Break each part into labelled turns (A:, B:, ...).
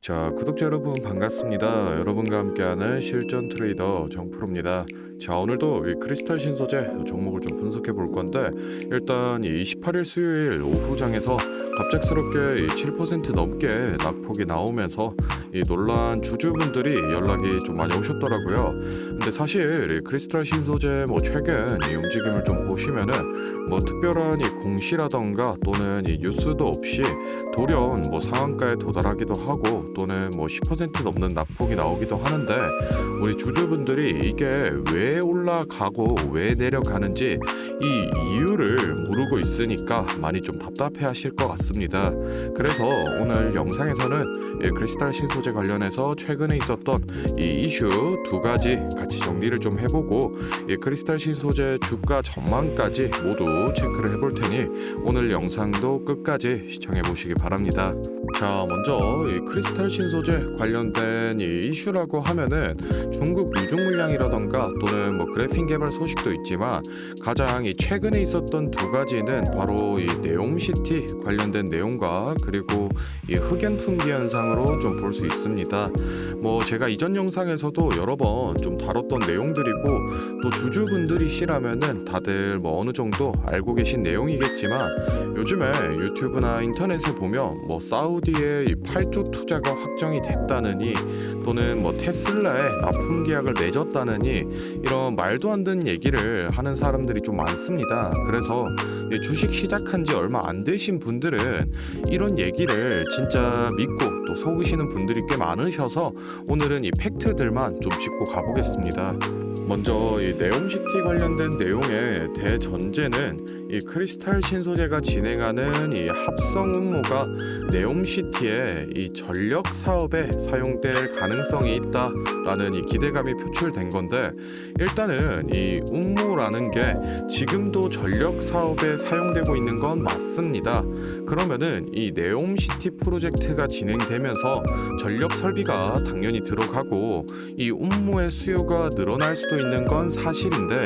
A: 자, 구독자 여러분 반갑습니다. 여러분과 함께하는 실전 트레이더 정프로입니다. 자, 오늘도 이 크리스탈 신소재 종목을 좀 분석해 볼 건데, 일단 이 28일 수요일 오후장에서 갑작스럽게 7% 넘게 낙폭이 나오면서 이 놀란 주주분들이 연락이 좀 많이 오셨더라고요. 근데 사실 이 크리스탈 신소재 최근 이 움직임을 좀 보시면은 특별한 이 공시라던가 또는 이 뉴스도 없이 돌연 상한가에 도달하기도 하고 또는 10% 넘는 낙폭이 나오기도 하는데, 우리 주주분들이 이게 왜 올라가고 왜 내려가는지 이 이유를 모르고 있으니까 많이 좀 답답해 하실 것 같습니다. 그래서 오늘 영상에서는 이 크리스탈 신소재 관련해서 최근에 있었던 이 이슈 두 가지 같이 정리를 좀 해보고, 이 크리스탈 신소재 주가 전망까지 모두 체크를 해볼 테니 오늘 영상도 끝까지 시청해 보시기 바랍니다. 자, 먼저 이 크리스탈 신소재 관련된 이 이슈라고 하면은 중국 누중 물량이라던가 또는 그래핀 개발 소식도 있지만, 가장 이 최근에 있었던 두 가지는 바로 이 네옴시티 관련된 내용과 그리고 이 흑연 풍기 현상으로 좀 볼 수 있습니다. 제가 이전 영상에서도 여러 번 좀 다뤘던 내용들이고, 또 주주분들이시라면은 다들 어느 정도 알고 계신 내용이겠지만, 요즘에 유튜브나 인터넷에 보면 사우디의 이 8조 투자가 확정이 됐다느니 또는 테슬라에 납품 계약을 맺었다느니 이런 말도 안 되는 얘기를 하는 사람들이 좀 많습니다. 그래서 주식 시작한 지 얼마 안 되신 분들은 이런 얘기를 진짜 믿고 또 속으시는 분들이 꽤 많으셔서 오늘은 이 팩트들만 좀 짚고 가보겠습니다. 먼저 이 네옴시티 관련된 내용의 대전제는 이 크리스탈 신소재가 진행하는 이 합성 음모가 네옴시티의 이 전력 사업에 사용될 가능성이 있다라는 이 기대감이 표출된 건데, 일단은 이 음모라는 게 지금도 전력 사업에 사용되고 있는 건 맞습니다. 그러면은 이 네옴시티 프로젝트가 진행되면서 전력 설비가 당연히 들어가고 이 음모의 수요가 늘어날 수도 있는 건 사실인데,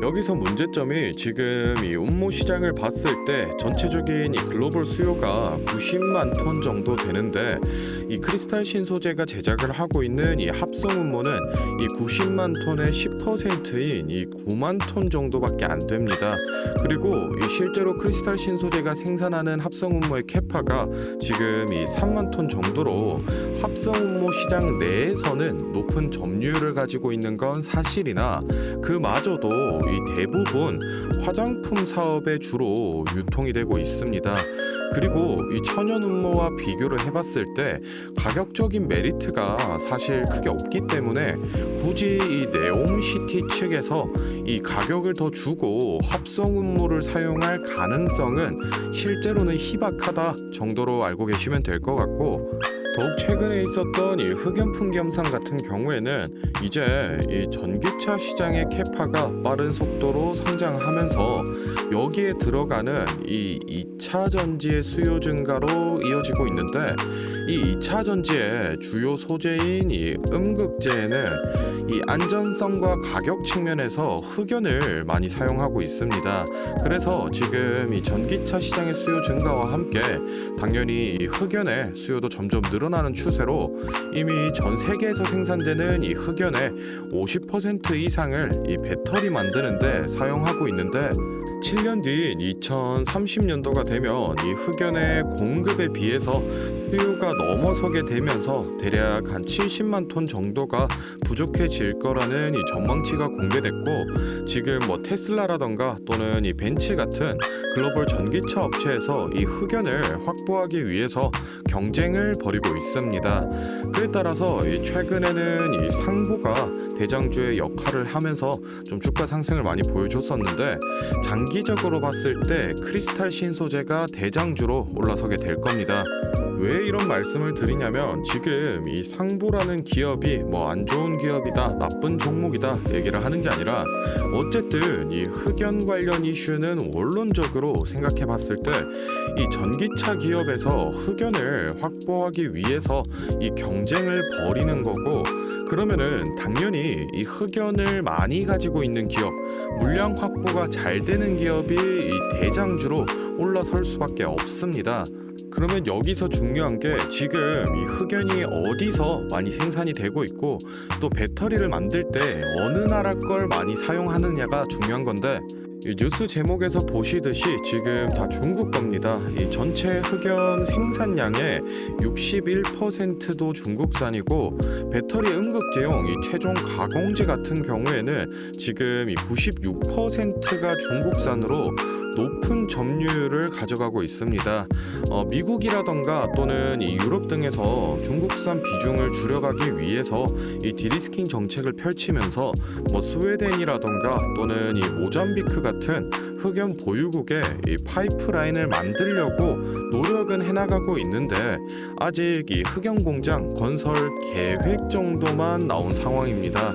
A: 여기서 문제점이 지금 이 음모 시장을 봤을 때 전체적인 이 글로벌 수요가 90만 톤 정도 되는데, 이 크리스탈 신소재가 제작을 하고 있는 이 합성 음모는 이 90만 톤의 10%인 이 9만 톤 정도밖에 안 됩니다. 그리고 이 실제로 크리스탈 신소재가 생산하는 합성 음모의 캐파가 지금 이 3만 톤 정도로 합성 음모 시장 내에서는 높은 점유율을 가지고 있는 건 사실이나, 그마저도 이 대부분 화장품 사업에 주로 유통이 되고 있습니다. 그리고 이 천연 음모와 비교를 해봤을 때 가격적인 메리트가 사실 크게 없기 때문에 굳이 이 네옴시티 측에서 이 가격을 더 주고 합성 음모를 사용할 가능성은 실제로는 희박하다 정도로 알고 계시면 될 것 같고, 더욱 최근에 있었던 이 흑연 풍기 현상 같은 경우에는 이제 이 전기차 시장의 캐파가 빠른 속도로 성장하면서 여기에 들어가는 이 2차 전지의 수요 증가로 이어지고 있는데, 이 2차 전지의 주요 소재인 이 음극재에는 이 안전성과 가격 측면에서 흑연을 많이 사용하고 있습니다. 그래서 지금 이 전기차 시장의 수요 증가와 함께 당연히 이 흑연의 수요도 점점 늘어나는 추세로 이미 전 세계에서 생산되는 이 흑연의 50% 이상을 이 배터리 만드는데 사용하고 있는데, 7년 뒤인 2030년도가 되면 이 흑연의 공급에 비해서 수요가 넘어서게 되면서 대략 한 70만 톤 정도가 부족해질 거라는 이 전망치가 공개됐고, 지금 테슬라라던가 또는 이 벤츠 같은 글로벌 전기차 업체에서 이 흑연을 확보하기 위해서 경쟁을 벌이고 있습니다. 그에 따라서 이 최근에는 이 상보가 대장주의 역할을 하면서 좀 주가 상승을 많이 보여줬었는데, 장기적으로 봤을 때 크리스탈 신소재가 대장주로 올라서게 될 겁니다. 왜 이런 말씀을 드리냐면, 지금 이 상보라는 기업이 안 좋은 기업이다, 나쁜 종목이다 얘기를 하는 게 아니라, 어쨌든 이 흑연 관련 이슈는 원론적으로 생각해 봤을 때 이 전기차 기업에서 흑연을 확보하기 위해서 이 경쟁을 벌이는 거고, 그러면은 당연히 이 흑연을 많이 가지고 있는 기업, 물량 확보가 잘 되는 기업이 이 대장주로 올라설 수밖에 없습니다. 그러면 여기서 중요한 게 지금 이 흑연이 어디서 많이 생산이 되고 있고 또 배터리를 만들 때 어느 나라 걸 많이 사용하느냐가 중요한 건데, 이 뉴스 제목에서 보시듯이 지금 다 중국 겁니다. 이 전체 흑연 생산량의 61%도 중국산이고, 배터리 응급제용 이 최종 가공제 같은 경우에는 지금 이 96%가 중국산으로 높은 점유율을 가져가고 있습니다. 미국이라던가 또는 이 유럽 등에서 중국산 비중을 줄여가기 위해서 이 디리스킹 정책을 펼치면서 스웨덴이라던가 또는 이 모잠비크 같은 흑연 보유국에 이 파이프라인을 만들려고 노력은 해나가고 있는데, 아직 이 흑연 공장 건설 계획 정도만 나온 상황입니다.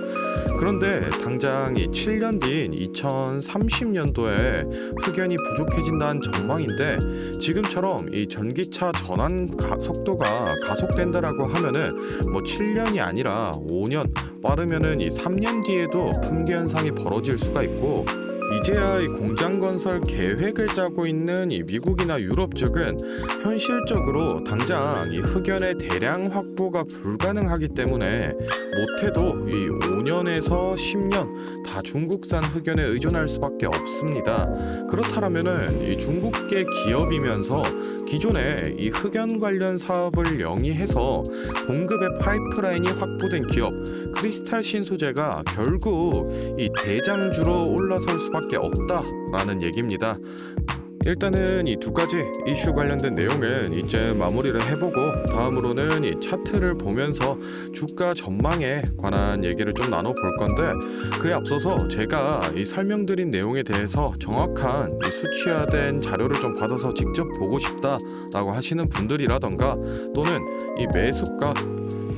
A: 그런데 당장 이 7년 뒤인 2030년도에 흑연이 부족해진다는 전망인데, 지금처럼 이 전기차 전환 속도가 가속된다라고 하면은 7년이 아니라 5년, 빠르면은 이 3년 뒤에도 품귀 현상이 벌어질 수가 있고, 이제야 이 공장 건설 계획을 짜고 있는 이 미국이나 유럽 측은 현실적으로 당장 이 흑연의 대량 확보가 불가능하기 때문에 못해도 이 5년에서 10년 다 중국산 흑연에 의존할 수밖에 없습니다. 그렇다면은 이 중국계 기업이면서 기존에 이 흑연 관련 사업을 영위해서 공급의 파이프라인이 확보된 기업 크리스탈 신소재가 결국 이 대장주로 올라설 수밖에 없다라는 얘기입니다. 일단은 이 두 가지 이슈 관련된 내용은 이제 마무리를 해보고, 다음으로는 이 차트를 보면서 주가 전망에 관한 얘기를 좀 나눠볼 건데, 그에 앞서서 제가 이 설명드린 내용에 대해서 정확한 이 수치화된 자료를 좀 받아서 직접 보고 싶다라고 하시는 분들이라던가, 또는 이 매수가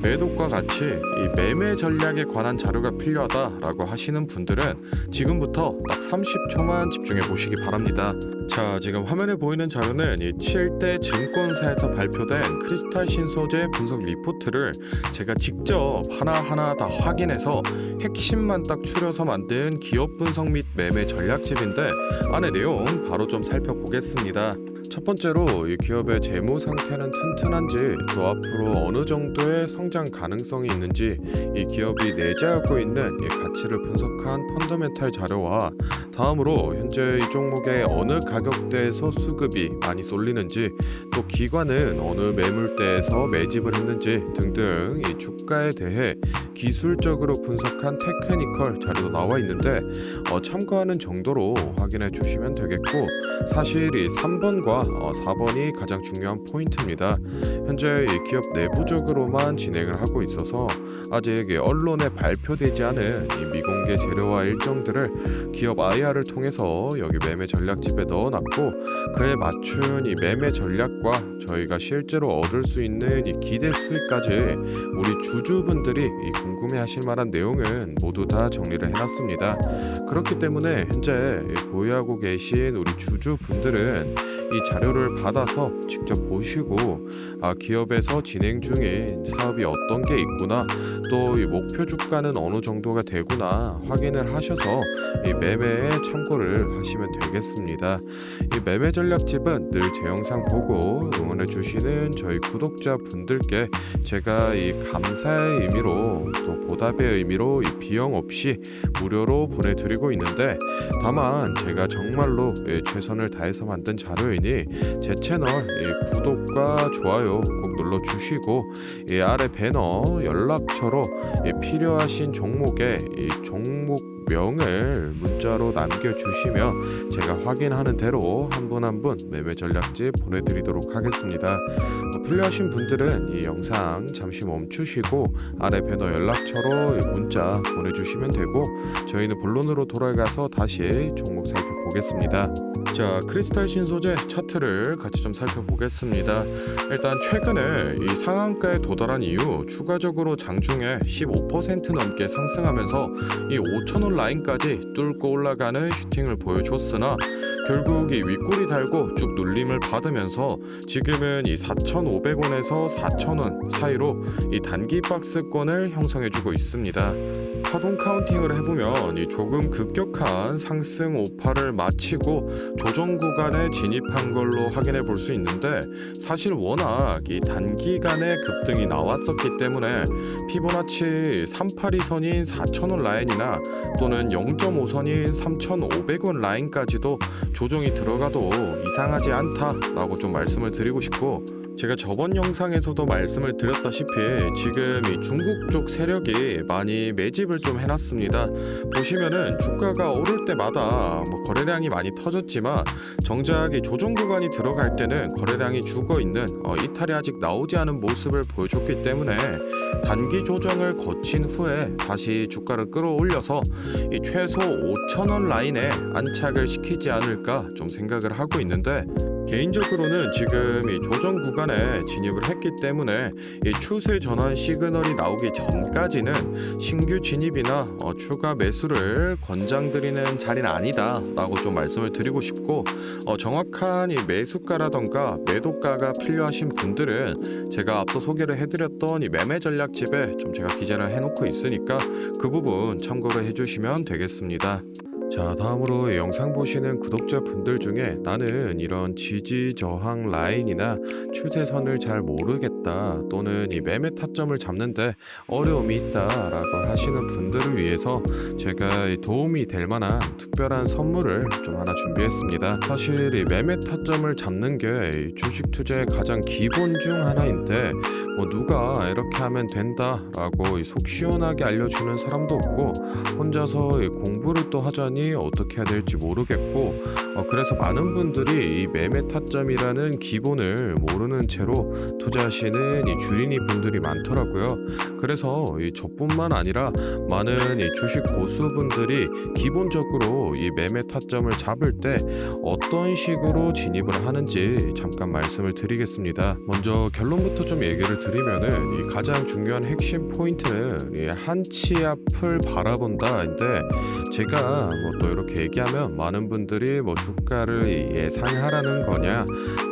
A: 매도과 같이 이 매매 전략에 관한 자료가 필요하다라고 하시는 분들은 지금부터 딱 30초만 집중해 보시기 바랍니다. 자, 지금 화면에 보이는 자료는 이 7대 증권사에서 발표된 크리스탈 신소재 분석 리포트를 제가 직접 하나하나 다 확인해서 핵심만 딱 추려서 만든 기업 분석 및 매매 전략집인데, 안의 내용 바로 좀 살펴보겠습니다. 첫 번째로 이 기업의 재무 상태는 튼튼한지, 또 앞으로 어느 정도의 성장 가능성이 있는지, 이 기업이 내재하고 있는 이 가치를 분석한 펀더멘탈 자료와, 다음으로 현재 이 종목의 어느 가격대에서 수급이 많이 쏠리는지, 또 기관은 어느 매물대에서 매집을 했는지 등등 이 주가에 대해 기술적으로 분석한 테크니컬 자료도 나와 있는데, 참고하는 정도로 확인해 주시면 되겠고, 사실 이 3번과 4번이 가장 중요한 포인트입니다. 현재 이 기업 내부적으로만 진행을 하고 있어서 아직 언론에 발표되지 않은 이 미공개 재료와 일정들을 기업 IR을 통해서 여기 매매 전략집에 넣어놨고, 그에 맞춘 이 매매 전략과 저희가 실제로 얻을 수 있는 이 기대 수익까지 우리 주주분들이 이 궁금해하실 만한 내용은 모두 다 정리를 해놨습니다. 그렇기 때문에 현재 보유하고 계신 우리 주주분들은 이 자료를 받아서 직접 보시고, 기업에서 진행 중인 사업이 어떤 게 있구나, 또 이 목표 주가는 어느 정도가 되구나 확인을 하셔서 이 매매에 참고를 하시면 되겠습니다. 이 매매 전략집은 늘 제 영상 보고 응원해 주시는 저희 구독자 분들께 제가 이 감사의 의미로, 또 보답의 의미로 이 비용 없이 무료로 보내드리고 있는데, 다만 제가 정말로 최선을 다해서 만든 자료이니 제 채널 구독과 좋아요 꼭 눌러주시고, 이 아래 배너 연락처로 필요하신 종목의 종목명을 문자로 남겨주시면 제가 확인하는 대로 한 분 한 분 매매 전략집 보내드리도록 하겠습니다. 필요하신 분들은 이 영상 잠시 멈추시고 아래 배너 연락처로 문자 보내주시면 되고, 저희는 본론으로 돌아가서 다시 종목 살펴보겠습니다. 자, 크리스탈 신소재 차트를 같이 좀 살펴보겠습니다. 일단 최근에 이 상한가에 도달한 이후 추가적으로 장중에 15% 넘게 상승하면서 이 5,000원 라인까지 뚫고 올라가는 슈팅을 보여줬으나, 결국 이 윗꼬리 달고 쭉 눌림을 받으면서 지금은 이 4,500원에서 4,000원 사이로 이 단기 박스권을 형성해주고 있습니다. 파동 카운팅을 해보면 이 조금 급격한 상승 오파를 마치고 조정 구간에 진입한 걸로 확인해 볼 수 있는데, 사실 워낙 이 단기간에 급등이 나왔었기 때문에 피보나치 382선인 4,000원 라인이나 또는 0.5선인 3,500원 라인까지도 조정이 들어가도 이상하지 않다라고 좀 말씀을 드리고 싶고, 제가 저번 영상에서도 말씀을 드렸다시피 지금 이 중국 쪽 세력이 많이 매집을 좀 해놨습니다. 보시면은 주가가 오를 때마다 뭐 거래량이 많이 터졌지만 정작 이 조정 구간이 들어갈 때는 거래량이 죽어 있는 이탈이 아직 나오지 않은 모습을 보여줬기 때문에 단기 조정을 거친 후에 다시 주가를 끌어올려서 이 최소 5,000원 라인에 안착을 시키지 않을까 좀 생각을 하고 있는데, 개인적으로는 지금 이 조정 구간에 진입을 했기 때문에 이 추세 전환 시그널이 나오기 전까지는 신규 진입이나 추가 매수를 권장드리는 자리는 아니다 라고 좀 말씀을 드리고 싶고, 정확한 이 매수가라던가 매도가가 필요하신 분들은 제가 앞서 소개를 해드렸던 이 매매 전략집에 좀 제가 기재를 해놓고 있으니까 그 부분 참고를 해주시면 되겠습니다. 자, 다음으로 영상 보시는 구독자분들 중에 나는 이런 지지 저항 라인이나 추세선을 잘 모르겠다, 또는 이 매매 타점을 잡는데 어려움이 있다라고 하시는 분들을 위해서 제가 도움이 될 만한 특별한 선물을 좀 하나 준비했습니다. 사실 이 매매 타점을 잡는 게 주식 투자의 가장 기본 중 하나인데, 뭐 누가 이렇게 하면 된다라고 속 시원하게 알려주는 사람도 없고, 혼자서 공부를 또 하자니 어떻게 해야 될지 모르겠고, 그래서 많은 분들이 이 매매 타점이라는 기본을 모르는 채로 투자하시는 이 주린이 분들이 많더라고요. 그래서 저뿐만 아니라 많은 이 주식 고수분들이 기본적으로 이 매매 타점을 잡을 때 어떤 식으로 진입을 하는지 잠깐 말씀을 드리겠습니다. 먼저 결론부터 좀 얘기를 드리면은 이 가장 중요한 핵심 포인트는 이 한치 앞을 바라본다인데, 제가 뭐 또 이렇게 얘기하면 많은 분들이 뭐 주가를 예상하라는 거냐,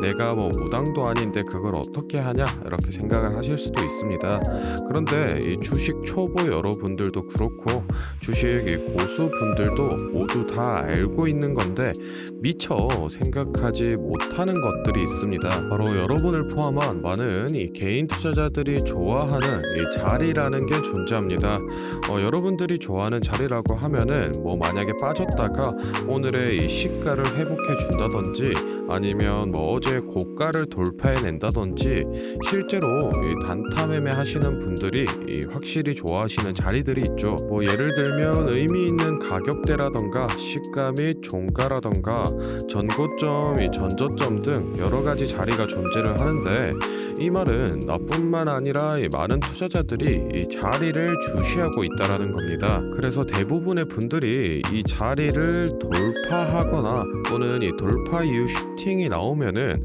A: 내가 뭐 무당도 아닌데 그걸 어떻게 하냐 이렇게 생각을 하실 수도 있습니다. 그런데 이 주식 초보 여러분들도 그렇고 주식 고수분들도 모두 다 알고 있는 건데 미처 생각하지 못하는 것들이 있습니다. 바로 여러분을 포함한 많은 이 개인 투자자들이 좋아하는 이 자리라는 게 존재합니다. 여러분들이 좋아하는 자리라고 하면은 뭐 만약에 빠졌다가 오늘의 이 시가를 회복해 준다든지, 아니면 뭐 어제 고가를 돌파해 낸다든지, 실제로 이 단타 매매 하시는 분들이 확실히 좋아하시는 자리들이 있죠. 뭐 예를 들면 의미 있는 가격대라던가 시가 및 종가라던가 전고점, 전저점 등 여러 가지 자리가 존재를 하는데, 이 말은 나뿐만 아니라 많은 투자자들이 이 자리를 주시하고 있다라는 겁니다. 그래서 대부분의 분들이 이 자리를 돌파하거나 또는 이 돌파 이후 슈팅이 나오면은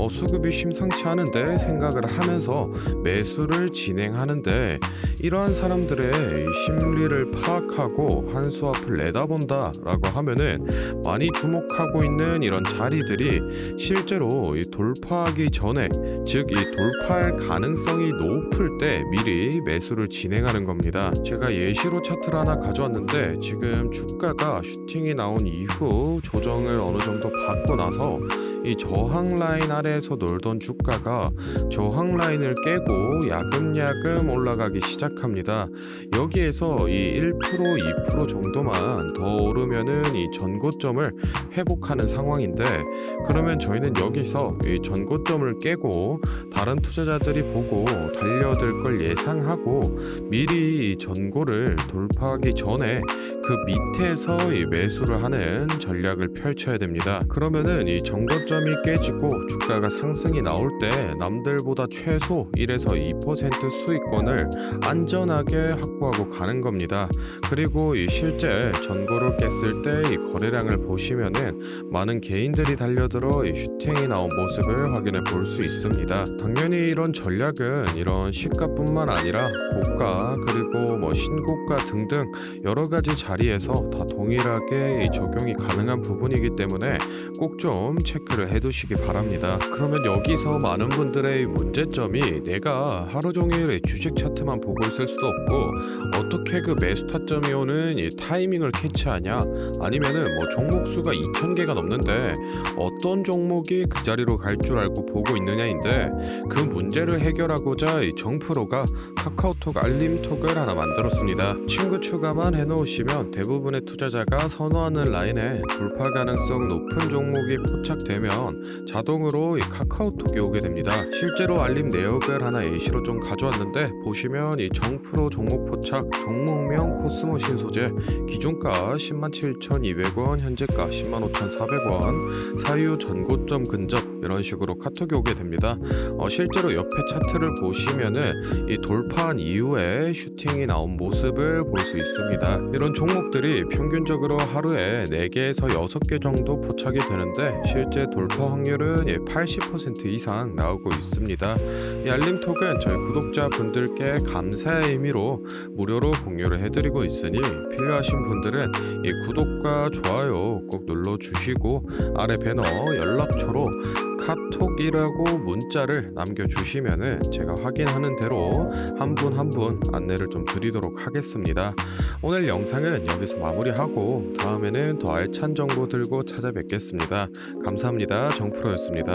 A: 수급이 심상치 않은데 생각을 하면서 매수를 진행하는데, 이러한 사람들의 심리를 파악하고 한 수 앞을 내다본다라고 하면은 많이 주목하고 있는 이런 자리들이 실제로 이 돌파하기 전에, 즉 이 돌파할 가능성이 높을 때 미리 매수를 진행하는 겁니다. 제가 예시로 차트를 하나 가져왔는데, 지금 주가가 슈팅이 나온 이후 조정을 어느 정도 받고 나서 이 저항 라인 아래에서 놀던 주가가 저항 라인을 깨고 야금야금 올라가기 시작합니다. 여기에서 이 1%, 2% 정도만 더 오르면은 이 전고점을 회복하는 상황인데, 그러면 저희는 여기서 이 전고점을 깨고 다른 투자자들이 보고 달려들 걸 예상하고 미리 이 전고를 돌파하기 전에 그 밑에서 이 매수를 하는 전략을 펼쳐야 됩니다. 그러면은 이 전고점이 깨지고 주가가 상승이 나올 때 남들보다 최소 1에서 2% 수익권을 안전하게 확보하고 가는 겁니다. 그리고 이 실제 전고를 깼을 때 이 거래량을 보시면은 많은 개인들이 달려들어 이 슈팅이 나온 모습을 확인해 볼 수 있습니다. 당연히 이런 전략은 이런 시가뿐만 아니라 고가 그리고 뭐 신고가 등등 여러 가지 자리에서 다 동일한 동일하게 이 적용이 가능한 부분이기 때문에 꼭 좀 체크를 해두시기 바랍니다. 그러면 여기서 많은 분들의 문제점이 내가 하루 종일 이 주식 차트만 보고 있을 수도 없고 어떻게 그 매수 타점이 오는 이 타이밍을 캐치하냐, 아니면은 뭐 종목 수가 2,000개가 넘는데 어떤 종목이 그 자리로 갈 줄 알고 보고 있느냐인데, 그 문제를 해결하고자 이 정프로가 카카오톡 알림톡을 하나 만들었습니다. 친구 추가만 해놓으시면 대부분의 투자자가 선호하는 라인에 돌파 가능성 높은 종목이 포착되면 자동으로 이 카카오톡이 오게 됩니다. 실제로 알림 내역을 하나 예시로 좀 가져왔는데, 보시면 이 정프로 종목 포착, 종목명 코스모 신소재, 기준가 107,200원, 현재가 105,400원, 사유 전고점 근접, 이런 식으로 카톡이 오게 됩니다. 실제로 옆에 차트를 보시면은 이 돌파한 이후에 슈팅이 나온 모습을 볼 수 있습니다. 이런 종목들이 평균적으로 하루에 4개에서 6개 정도 포착이 되는데, 실제 돌파 확률은 80% 이상 나오고 있습니다. 이 알림톡은 저희 구독자분들께 감사의 의미로 무료로 공유를 해드리고 있으니, 필요하신 분들은 이 구독과 좋아요 꼭 눌러주시고 아래 배너 연락처로 카톡이라고 문자를 남겨주시면은 제가 확인하는 대로 한 분 한 분 안내를 좀 드리도록 하겠습니다. 오늘 영상은 여기서 마무리하고 다음에는 더 알찬 정보 들고 찾아뵙겠습니다. 감사합니다. 정프로였습니다.